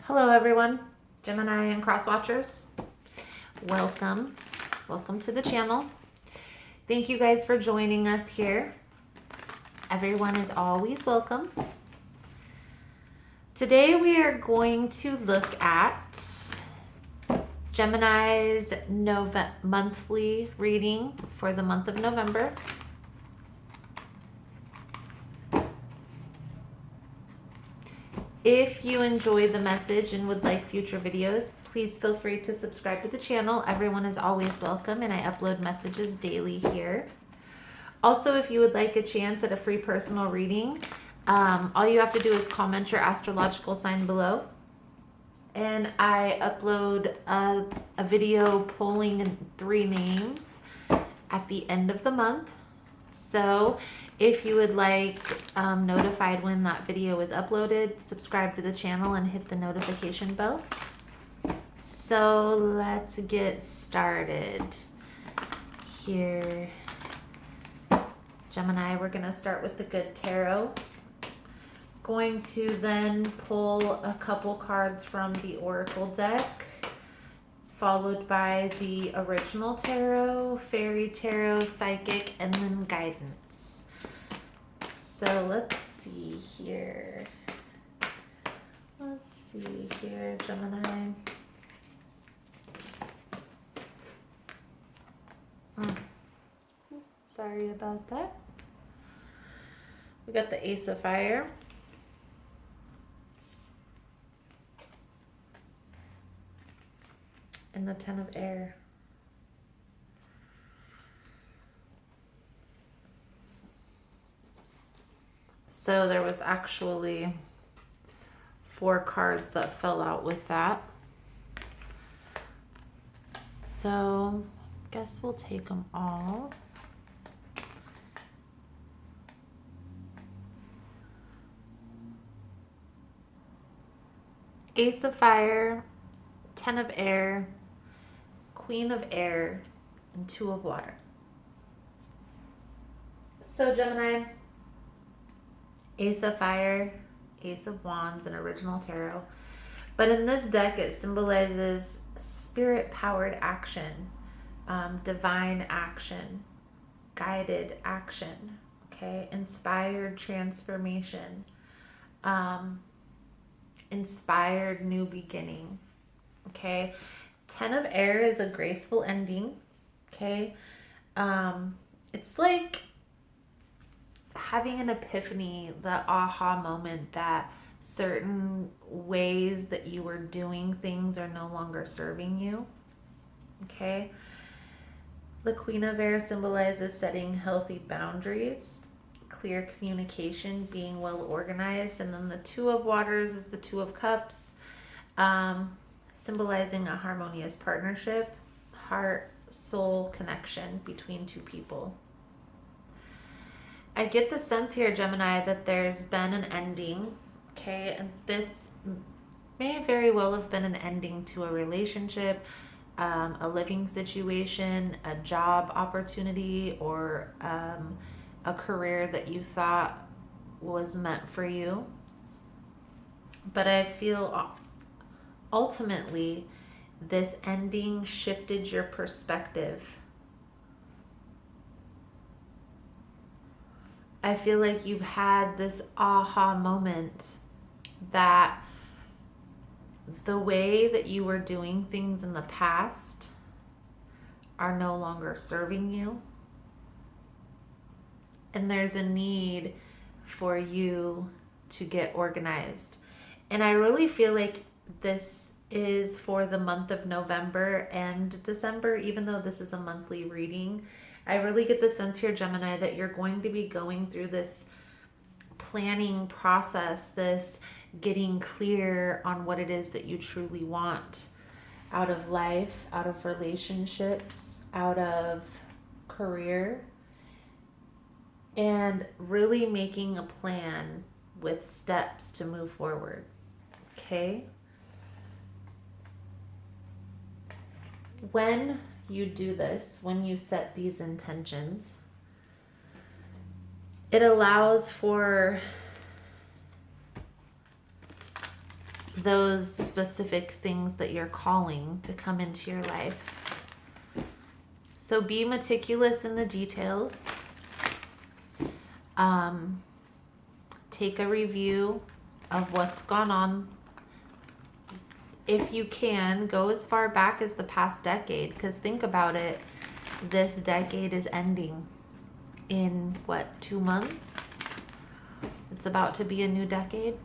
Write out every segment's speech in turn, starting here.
Hello everyone, Gemini and Cross Watchers. Welcome to the channel. Thank you guys for joining us here. Everyone is always welcome. Today we are going to look at Gemini's monthly reading for the month of November. If you enjoyed the message and would like future videos, please feel free to subscribe to the channel. Everyone is always welcome, and I upload messages daily here. Also, if you would like a chance at a free personal reading, all you have to do is comment your astrological sign below. And I upload a video polling 3 names at the end of the month. So if you would like notified when that video is uploaded, subscribe to the channel and hit the notification bell. So let's get started here. Gemini, we're going to start with the good tarot. Going to then pull a couple cards from the Oracle deck, followed by the original tarot, fairy tarot, psychic, and then guidance. So let's see here. Gemini. Sorry about that. We got the Ace of Fire. And the 10 of Air. So there was actually 4 cards that fell out with that. So I guess we'll take them all. Ace of Fire, 10 of Air, Queen of Air, and 2 of Water. So Gemini, Ace of Fire, Ace of Wands, and original tarot. But in this deck, it symbolizes spirit-powered action, divine action, guided action, okay? Inspired transformation, inspired new beginning, okay? 10 of Air is a graceful ending, okay? It's like having an epiphany, the aha moment that certain ways that you were doing things are no longer serving you, okay? The Queen of Air symbolizes setting healthy boundaries, clear communication, being well organized. And then the 2 of Waters is the 2 of Cups, symbolizing a harmonious partnership, heart-soul connection between 2 people. I get the sense here, Gemini, that there's been an ending, okay? And this may very well have been an ending to a relationship, a living situation, a job opportunity, or a career that you thought was meant for you. But I feel ultimately this ending shifted your perspective. I feel like you've had this aha moment that the way that you were doing things in the past are no longer serving you. And there's a need for you to get organized. And I really feel like this is for the month of November and December, even though this is a monthly reading. I really get the sense here, Gemini, that you're going to be going through this planning process, this getting clear on what it is that you truly want out of life, out of relationships, out of career, and really making a plan with steps to move forward, okay? When you do this, when you set these intentions, it allows for those specific things that you're calling to come into your life. So be meticulous in the details. Take a review of what's gone on. If you can, go as far back as the past decade, because think about it, this decade is ending in what, 2 months? It's about to be a new decade.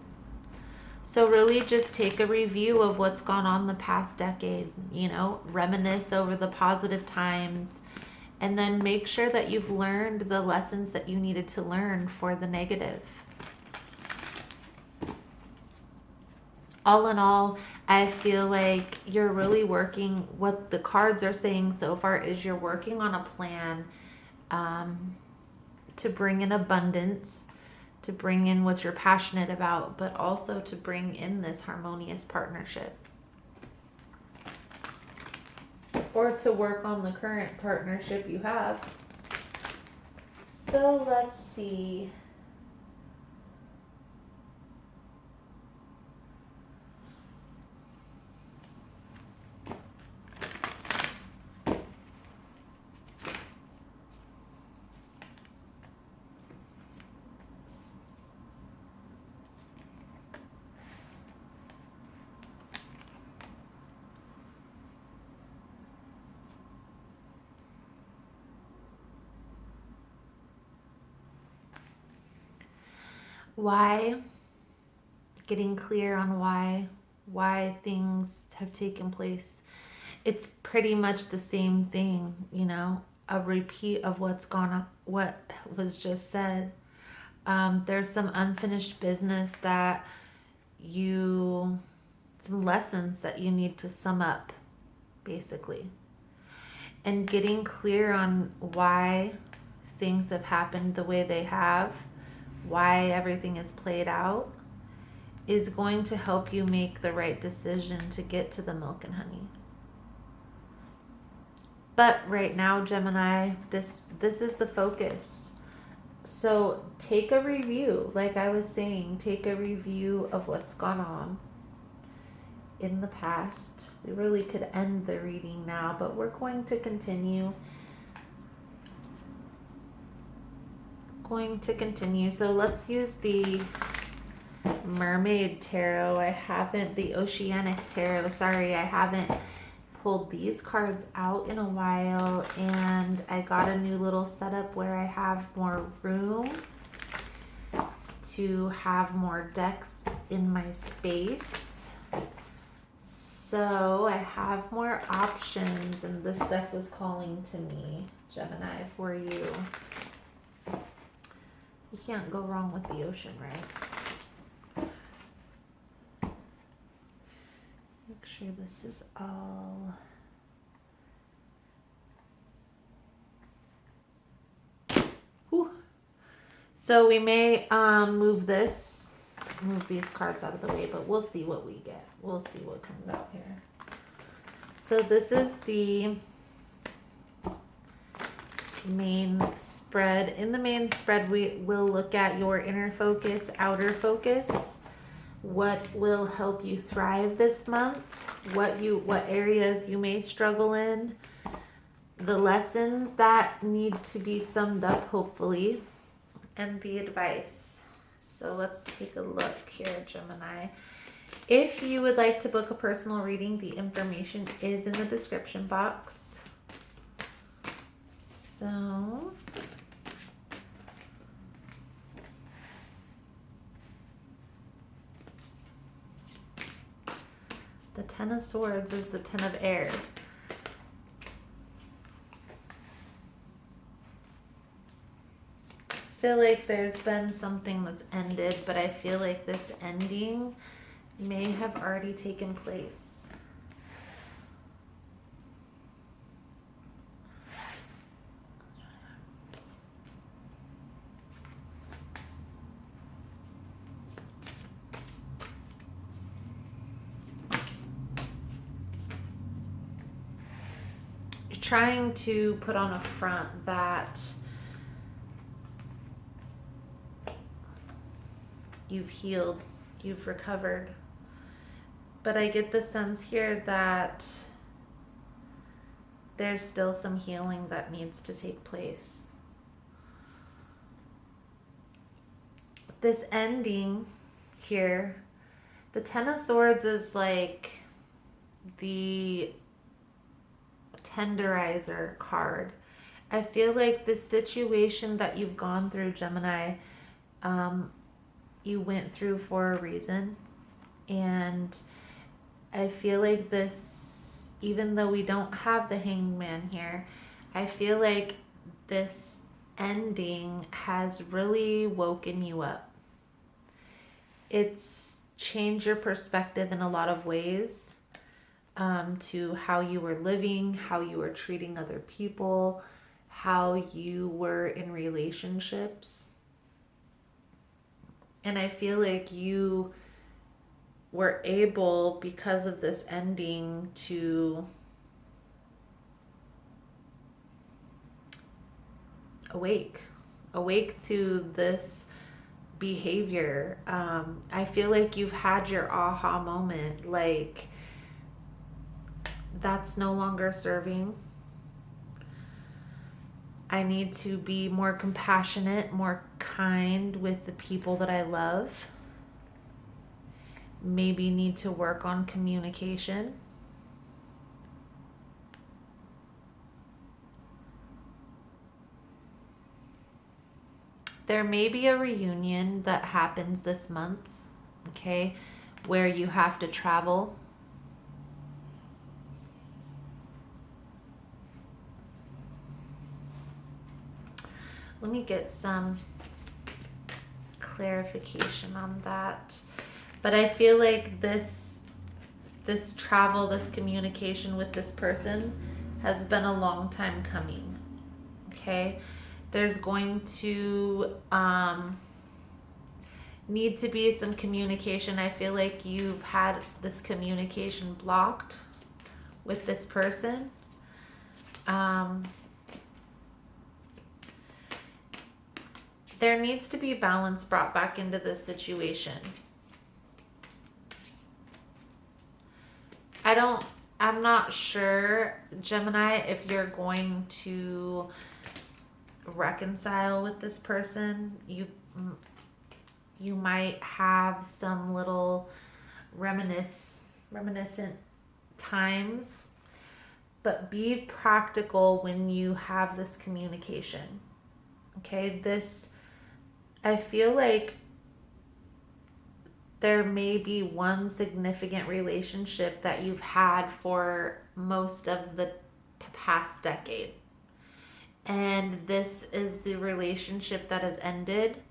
So really just take a review of what's gone on the past decade, you know, reminisce over the positive times, and then make sure that you've learned the lessons that you needed to learn for the negative. All in all, I feel like you're really working, what the cards are saying so far is you're working on a plan to bring in abundance, to bring in what you're passionate about, but also to bring in this harmonious partnership. Or to work on the current partnership you have. So let's see. Why? Getting clear on why things have taken place. It's pretty much the same thing, you know, a repeat of what was just said. There's some unfinished business that some lessons that you need to sum up, basically. And getting clear on why things have happened the way they have, why everything is played out, is going to help you make the right decision to get to the milk and honey. But right now, Gemini, this is the focus. So take a review, like I was saying, take a review of what's gone on in the past. We really could end the reading now, but we're going to continue. So let's use the Mermaid Tarot. The Oceanic Tarot. Sorry, I haven't pulled these cards out in a while, and I got a new little setup where I have more room to have more decks in my space. So I have more options, and this deck was calling to me, Gemini, for you. You can't go wrong with the ocean, right? Make sure this is all... Whew. So we may move these cards out of the way, but we'll see what we get. We'll see what comes out here. So this is the main spread. In the main spread, we will look at your inner focus, outer focus, what will help you thrive this month, what areas you may struggle in, the lessons that need to be summed up, hopefully, and the advice. So let's take a look here, Gemini. If you would like to book a personal reading, the information is in the description box. So the Ten of Swords is the Ten of Air. I feel like there's been something that's ended, but I feel like this ending may have already taken place. Trying to put on a front that you've healed, you've recovered, But I get the sense here that there's still some healing that needs to take place. This ending here, the Ten of Swords is like the tenderizer card. I feel like the situation that you've gone through, Gemini, you went through for a reason. And I feel like this, even though we don't have the Hangman here, I feel like this ending has really woken you up. It's changed your perspective in a lot of ways, to how you were living, how you were treating other people, how you were in relationships. And I feel like you were able, because of this ending, to awake to this behavior. I feel like you've had your aha moment, like that's no longer serving. I need to be more compassionate, more kind with the people that I love. Maybe need to work on communication. There may be a reunion that happens this month, okay, where you have to travel. Let me get some clarification on that. But I feel like this travel, this communication with this person has been a long time coming. Okay? There's going to need to be some communication. I feel like you've had this communication blocked with this person. There needs to be balance brought back into this situation. I'm not sure, Gemini, if you're going to reconcile with this person. You might have some little reminiscent times, but be practical when you have this communication. Okay, I feel like there may be one significant relationship that you've had for most of the past decade. And this is the relationship that has ended.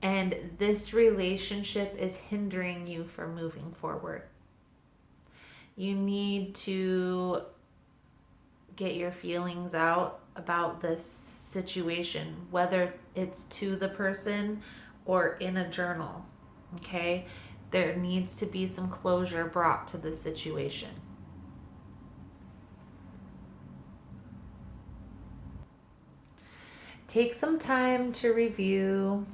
And this relationship is hindering you from moving forward. You need to get your feelings out about this situation, whether it's to the person or in a journal. Okay? There needs to be some closure brought to the situation. Take some time to review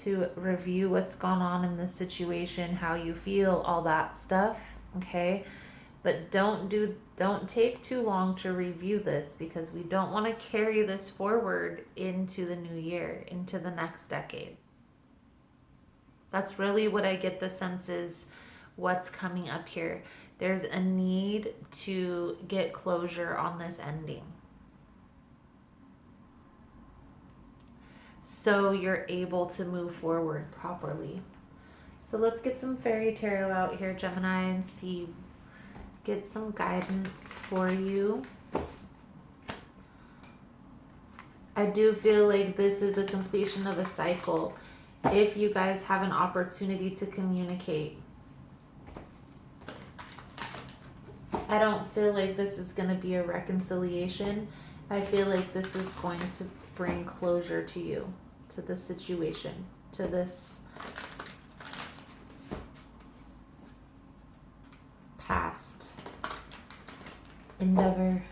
what's gone on in this situation, how you feel, all that stuff, okay? But don't take too long to review this, because we don't want to carry this forward into the new year, into the next decade. That's really what I get the sense is what's coming up here. There's a need to get closure on this ending, so you're able to move forward properly. So let's get some fairy tarot out here, Gemini, and get some guidance for you. I do feel like this is a completion of a cycle. If you guys have an opportunity to communicate, I don't feel like this is going to be a reconciliation. I feel like this is going to bring closure to you, to this situation, to this past endeavor.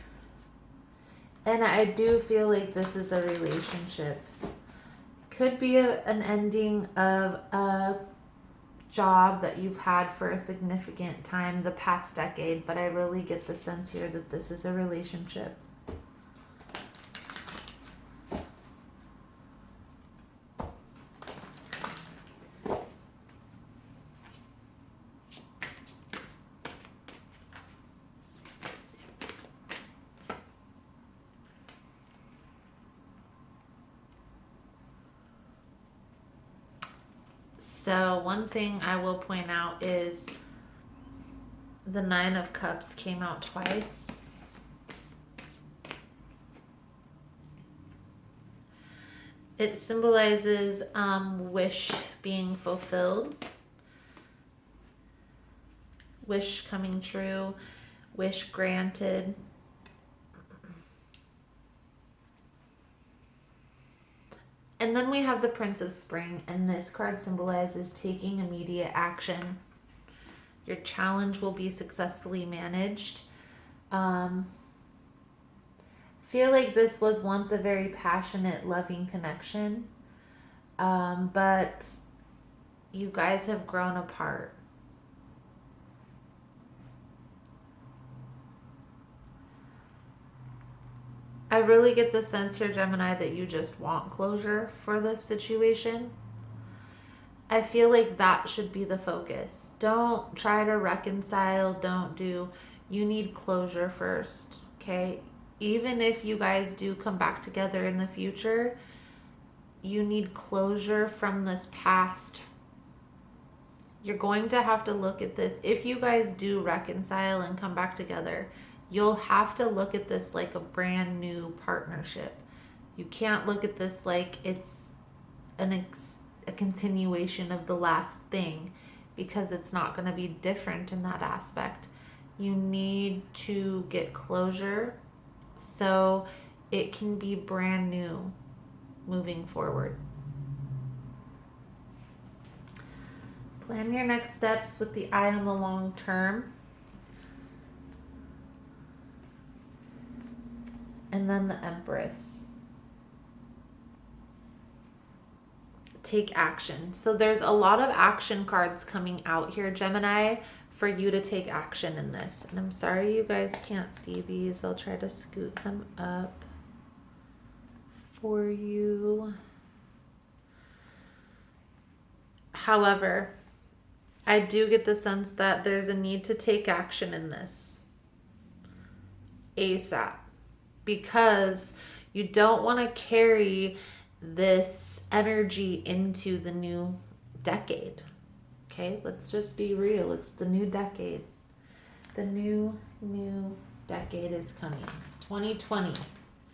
And I do feel like this is a relationship. Could be an ending of a job that you've had for a significant time, the past decade, but I really get the sense here that this is a relationship. So one thing I will point out is the Nine of Cups came out twice. It symbolizes wish being fulfilled, wish coming true, wish granted. And then we have the Prince of Spring, and this card symbolizes taking immediate action. Your challenge will be successfully managed. Feel like this was once a very passionate, loving connection, but you guys have grown apart. I really get the sense here, Gemini, that you just want closure for this situation. I feel like that should be the focus. Don't try to reconcile. You need closure first, okay? Even if you guys do come back together in the future, you need closure from this past. You're going to have to look at this. If you guys do reconcile and come back together, you'll have to look at this like a brand new partnership. You can't look at this like it's a continuation of the last thing, because it's not going to be different in that aspect. You need to get closure so it can be brand new moving forward. Plan your next steps with the eye on the long term. And then the Empress. Take action. So there's a lot of action cards coming out here, Gemini, for you to take action in this. And I'm sorry you guys can't see these. I'll try to scoot them up for you. However, I do get the sense that there's a need to take action in this ASAP, because you don't want to carry this energy into the new decade. Okay, let's just be real. It's the new decade. The new decade is coming. 2020.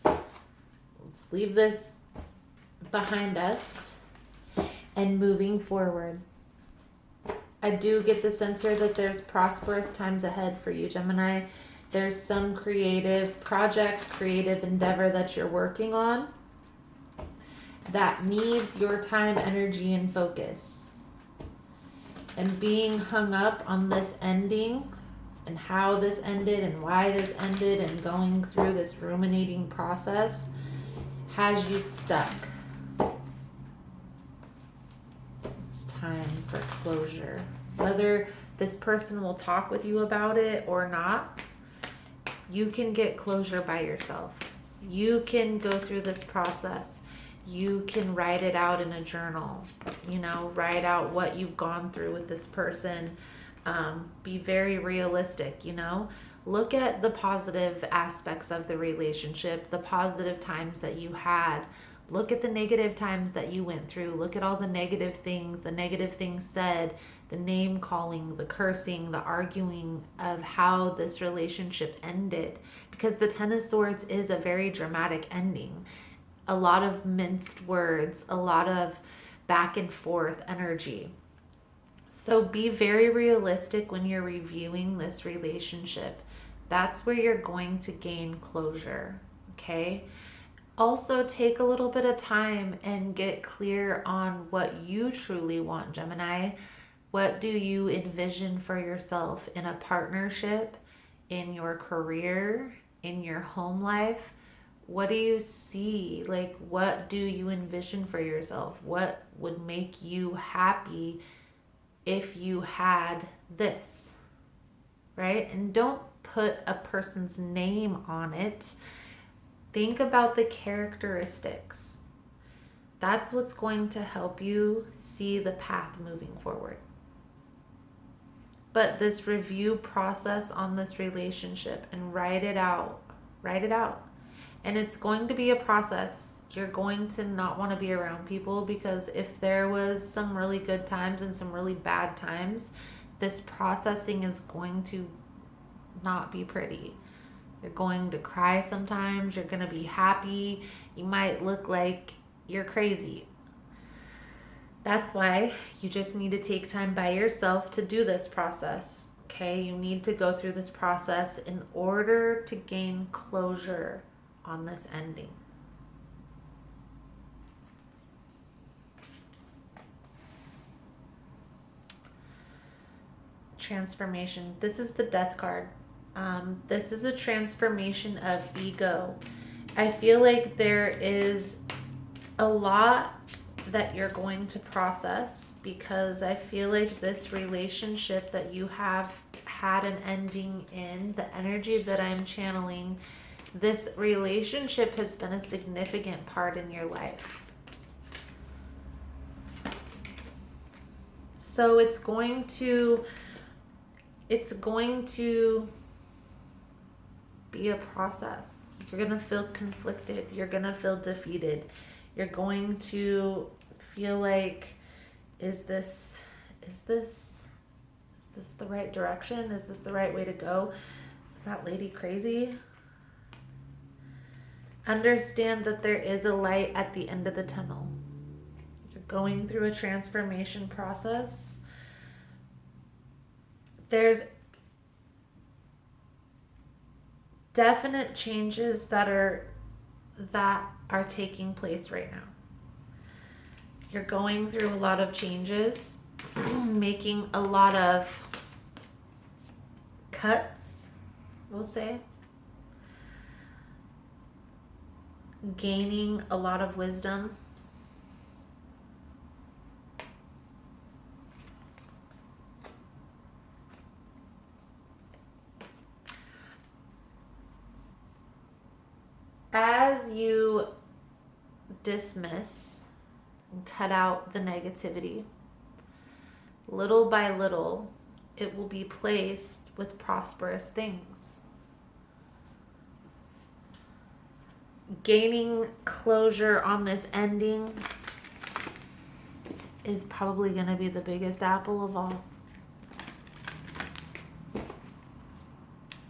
Let's leave this behind us and moving forward. I do get the sense here that there's prosperous times ahead for you, Gemini. There's some creative project, creative endeavor that you're working on that needs your time, energy, and focus. And being hung up on this ending and how this ended and why this ended and going through this ruminating process has you stuck. It's time for closure. Whether this person will talk with you about it or not, you can get closure by yourself. You can go through this process. You can write it out in a journal, write out what you've gone through with this person. Be very realistic, look at the positive aspects of the relationship, the positive times that you had. Look at the negative times that you went through. Look at all the negative things said, the name calling, the cursing, the arguing of how this relationship ended. Because the Ten of Swords is a very dramatic ending. A lot of minced words, a lot of back and forth energy. So be very realistic when you're reviewing this relationship. That's where you're going to gain closure, okay? Also, take a little bit of time and get clear on what you truly want, Gemini. What do you envision for yourself in a partnership, in your career, in your home life? What do you see? Like, what do you envision for yourself? What would make you happy if you had this, right? And don't put a person's name on it. Think about the characteristics. That's what's going to help you see the path moving forward. But this review process on this relationship and write it out. Write it out. And it's going to be a process. You're going to not want to be around people, because if there was some really good times and some really bad times, this processing is going to not be pretty. You're going to cry sometimes. You're going to be happy. You might look like you're crazy. That's why you just need to take time by yourself to do this process. Okay, you need to go through this process in order to gain closure on this ending. Transformation. This is the Death card. This is a transformation of ego. I feel like there is a lot that you're going to process, because I feel like this relationship that you have had an ending in, the energy that I'm channeling, this relationship has been a significant part in your life. So it's going to be a process. You're going to feel conflicted. You're going to feel defeated. You're going to feel like, is this the right direction? Is this the right way to go? Is that lady crazy? Understand that there is a light at the end of the tunnel. You're going through a transformation process. There's definite changes that are taking place right now. You're going through a lot of changes, making a lot of cuts, we'll say, gaining a lot of wisdom. As you dismiss and cut out the negativity, little by little, it will be placed with prosperous things. Gaining closure on this ending is probably going to be the biggest apple of all.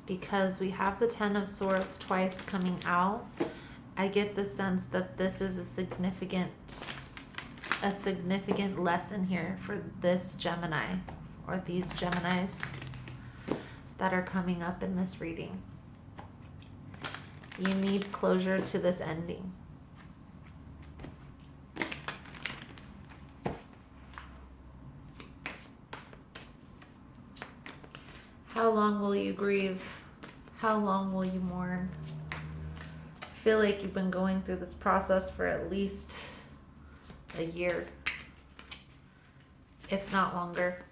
Because we have the Ten of Swords twice coming out, I get the sense that this is a significant lesson here for this Gemini, or these Geminis that are coming up in this reading. You need closure to this ending. How long will you grieve? How long will you mourn? I feel like you've been going through this process for at least a year, if not longer.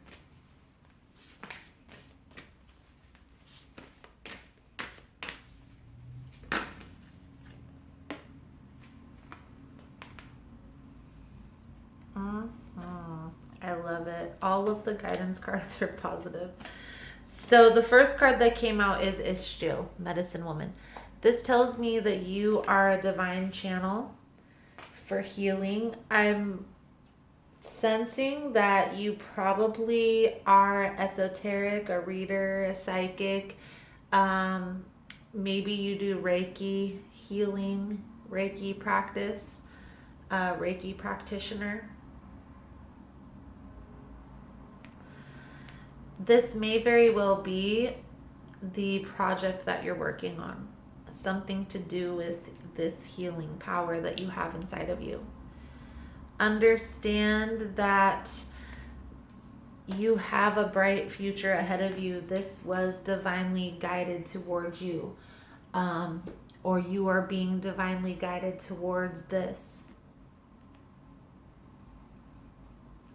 I love it. All of the guidance cards are positive. So the first card that came out is Ishjil, Medicine Woman. This tells me that you are a divine channel for healing. I'm sensing that you probably are esoteric, a reader, a psychic. Maybe you do Reiki healing, Reiki practice, Reiki practitioner. This may very well be the project that you're working on. Something to do with this healing power that you have inside of you. Understand that you have a bright future ahead of you. This was divinely guided towards you. Or you are being divinely guided towards this.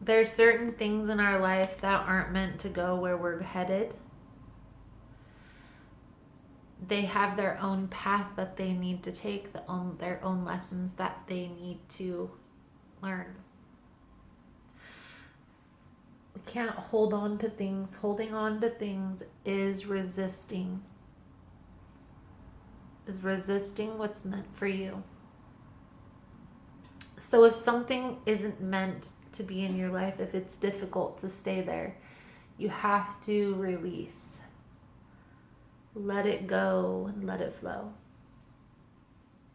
There's certain things in our life that aren't meant to go where we're headed. They have their own path that they need to take, their own lessons that they need to learn. We can't hold on to things. Holding on to things is resisting what's meant for you. So if something isn't meant to be in your life, if it's difficult to stay there, you have to release. Let it go and let it flow.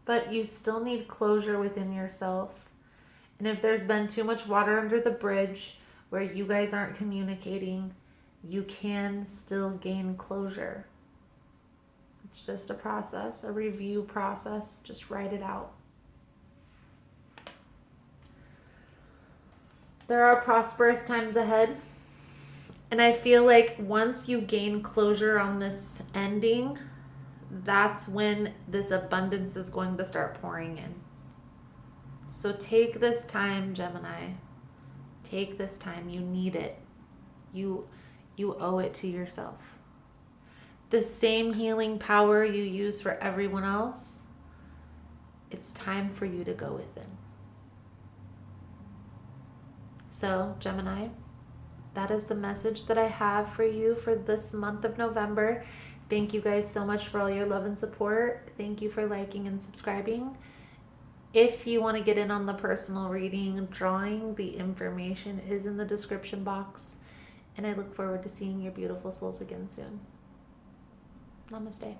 But you still need closure within yourself. And if there's been too much water under the bridge where you guys aren't communicating, you can still gain closure. It's just a process, a review process. Just write it out. There are prosperous times ahead. And I feel like once you gain closure on this ending, that's when this abundance is going to start pouring in. So take this time, Gemini. Take this time. You need it. You owe it to yourself. The same healing power you use for everyone else, it's time for you to go within. So, Gemini, that is the message that I have for you for this month of November. Thank you guys so much for all your love and support. Thank you for liking and subscribing. If you want to get in on the personal reading, drawing, the information is in the description box. And I look forward to seeing your beautiful souls again soon. Namaste.